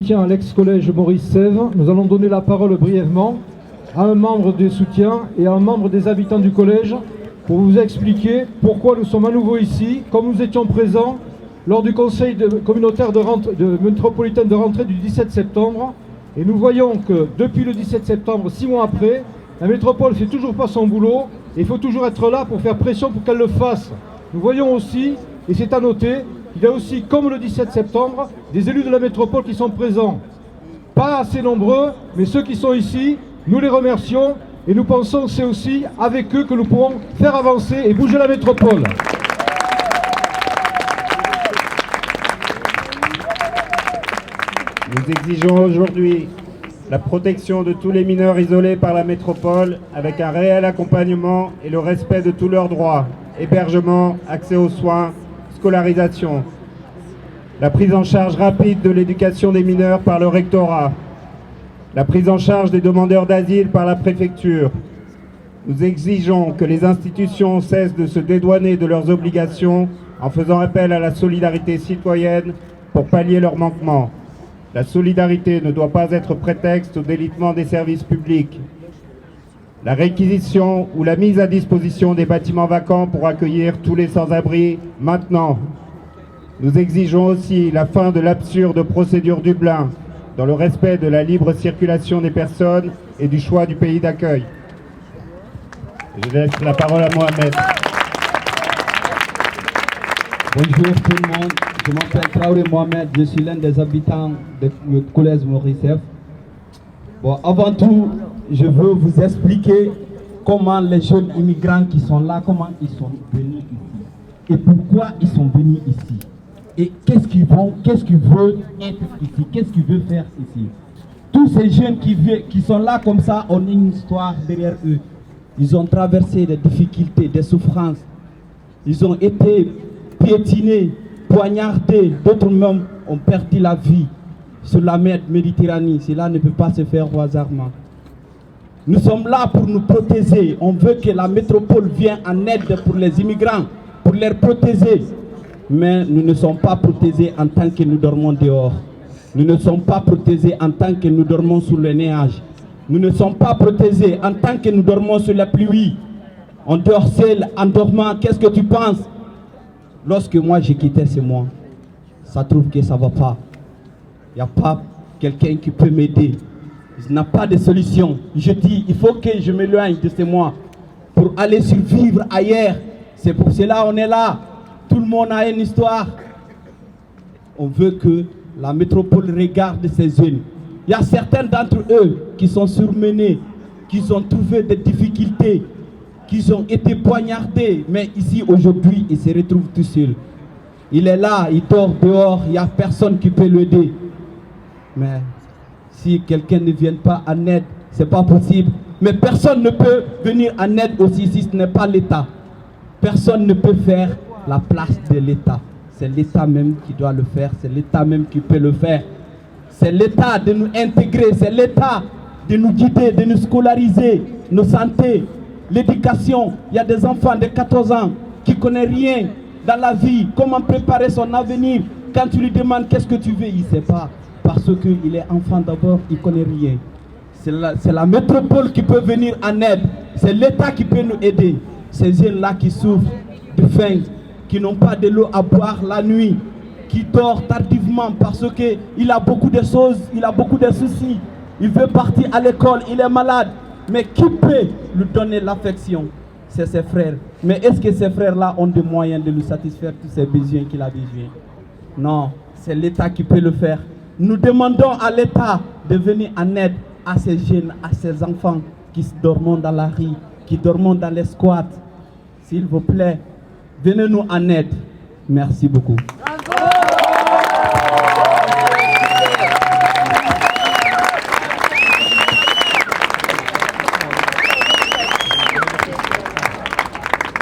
Tiens, à l'ex-collège Maurice Sèvres, nous allons donner la parole brièvement à un membre des soutiens et à un membre des habitants du collège pour vous expliquer pourquoi nous sommes à nouveau ici, comme nous étions présents lors du conseil communautaire métropolitain de rentrée du 17 septembre. Et nous voyons que depuis le 17 septembre, 6 mois après, la métropole ne fait toujours pas son boulot et il faut toujours être là pour faire pression pour qu'elle le fasse. Nous voyons aussi, et c'est à noter, il y a aussi, comme le 17 septembre, des élus de la métropole qui sont présents. Pas assez nombreux, mais ceux qui sont ici, nous les remercions et nous pensons que c'est aussi avec eux que nous pourrons faire avancer et bouger la métropole. Nous exigeons aujourd'hui la protection de tous les mineurs isolés par la métropole avec un réel accompagnement et le respect de tous leurs droits, hébergement, accès aux soins, scolarisation, la prise en charge rapide de l'éducation des mineurs par le rectorat, la prise en charge des demandeurs d'asile par la préfecture. Nous exigeons que les institutions cessent de se dédouaner de leurs obligations en faisant appel à la solidarité citoyenne pour pallier leurs manquements. La solidarité ne doit pas être prétexte au délitement des services publics. La réquisition ou la mise à disposition des bâtiments vacants pour accueillir tous les sans-abri maintenant. Nous exigeons aussi la fin de l'absurde procédure Dublin, dans le respect de la libre circulation des personnes et du choix du pays d'accueil. Je laisse la parole à Mohamed. Bonjour tout le monde, je m'appelle Traoré Mohamed, je suis l'un des habitants du collège Maurice Sèvres. Bon, avant tout, je veux vous expliquer comment les jeunes immigrants qui sont là, comment ils sont venus ici. Et pourquoi ils sont venus ici. Et qu'est-ce qu'ils veulent être ici, qu'est-ce qu'ils veulent faire ici. Tous ces jeunes qui sont là comme ça, ont une histoire derrière eux. Ils ont traversé des difficultés, des souffrances. Ils ont été piétinés, poignardés. D'autres même ont perdu la vie sur la mer Méditerranée. Cela ne peut pas se faire au hasard. Nous sommes là pour nous protéger. On veut que la métropole vienne en aide pour les immigrants, pour les protéger. Mais nous ne sommes pas protégés en tant que nous dormons dehors. Nous ne sommes pas protégés en tant que nous dormons sous le nuage. Nous ne sommes pas protégés en tant que nous dormons sur la pluie. On dort seul, en dormant. Qu'est-ce que tu penses? Lorsque moi j'ai quitté chez moi, ça trouve que ça ne va pas. Il n'y a pas quelqu'un qui peut m'aider. Il n'y a pas de solution. Je dis, il faut que je m'éloigne de chez moi pour aller survivre ailleurs. C'est pour cela qu'on est là. Tout le monde a une histoire. On veut que la métropole regarde ces jeunes. Il y a certains d'entre eux qui sont surmenés, qui ont trouvé des difficultés, qui ont été poignardés. Mais ici, aujourd'hui, il se retrouve tout seul. Il est là, il dort dehors, il n'y a personne qui peut l'aider. Mais si quelqu'un ne vient pas en aide, ce n'est pas possible. Mais personne ne peut venir en aide aussi si ce n'est pas l'État. Personne ne peut faire la place de l'État. C'est l'État même qui doit le faire, c'est l'État même qui peut le faire. C'est l'État de nous intégrer, c'est l'État de nous guider, de nous scolariser, nos santé, l'éducation. Il y a des enfants de 14 ans qui ne connaissent rien dans la vie, comment préparer son avenir. Quand tu lui demandes qu'est-ce que tu veux, il ne sait pas. Parce qu'il est enfant d'abord, il ne connaît rien. C'est la métropole qui peut venir en aide. C'est l'État qui peut nous aider. Ces jeunes-là qui souffrent de faim, qui n'ont pas de l'eau à boire la nuit, qui dort tardivement parce qu'il a beaucoup de choses, il a beaucoup de soucis. Il veut partir à l'école, il est malade. Mais qui peut lui donner l'affection? C'est ses frères. Mais est-ce que ces frères-là ont des moyens de lui satisfaire tous ses besoins qu'il a besoin? Non, c'est l'État qui peut le faire. Nous demandons à l'État de venir en aide à ces jeunes, à ces enfants qui dorment dans la rue, qui dorment dans les squats. S'il vous plaît, venez nous en aide. Merci beaucoup.